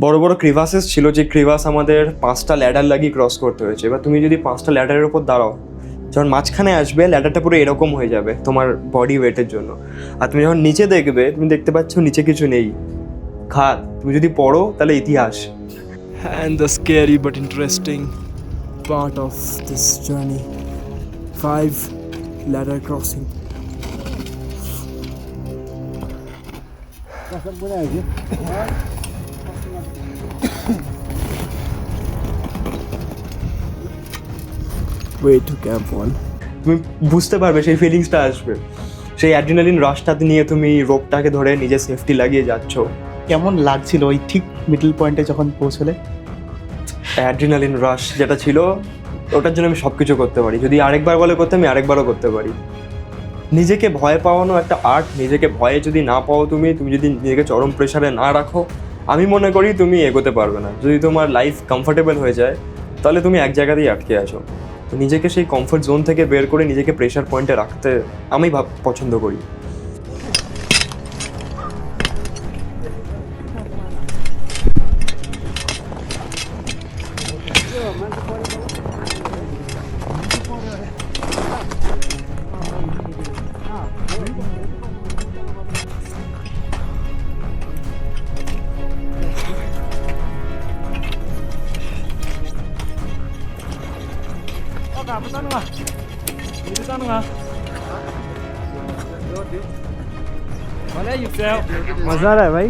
বড় বড় ক্রিভাসেস ছিল, যে ক্রিভাস আমাদের 5টা ল্যাডার লাগিয়ে ক্রস করতে হয়েছে। এবার তুমি যদি 5টা ল্যাডারের উপর দাঁড়াও, যখন মাঝখানে আসবে ল্যাডারটা পুরো এরকম হয়ে যাবে তোমার বডি ওয়েটের জন্য। আর তুমি যখন নিচে দেখবে, তুমি দেখতে পাচ্ছ নিচে কিছু নেই, খাদ। তুমি যদি পড়ো তাহলে ইতিহাস। And the scary but interesting part of this journey, 5 ladder crossing. Way to camp one. তুমি বুঝতে পারবে, সেই ফিলিংসটা আসবে, সেই অ্যাড্রিনালিন রাশটা নিয়ে তুমি রোপটাকে ধরে নিজের সেফটি লাগিয়ে যাচ্ছ। কেমন লাগছিল ওই ঠিক মিডল পয়েন্টে যখন পৌঁছলে? অ্যাড্রিনালিন রাশ যেটা ছিল, ওটার জন্য আমি সব কিছু করতে পারি। যদি আরেকবার বলে করতে, আমি আরেকবারও করতে পারি। নিজেকে ভয় পাওয়ানো একটা আর্ট। নিজেকে ভয়ে যদি না পাও, তুমি যদি নিজেকে চরম প্রেশারে না রাখো, আমি মনে করি তুমি এগোতে পারবে না। যদি তোমার লাইফ কমফোর্টেবল হয়ে যায়, তাহলে তুমি এক জায়গাতেই আটকে আছো। তো নিজেকে সেই কমফোর্ট জোন থেকে বের করে নিজেকে প্রেশার পয়েন্টে রাখতে আমি পছন্দ করি। मजा आ रहा है भाई।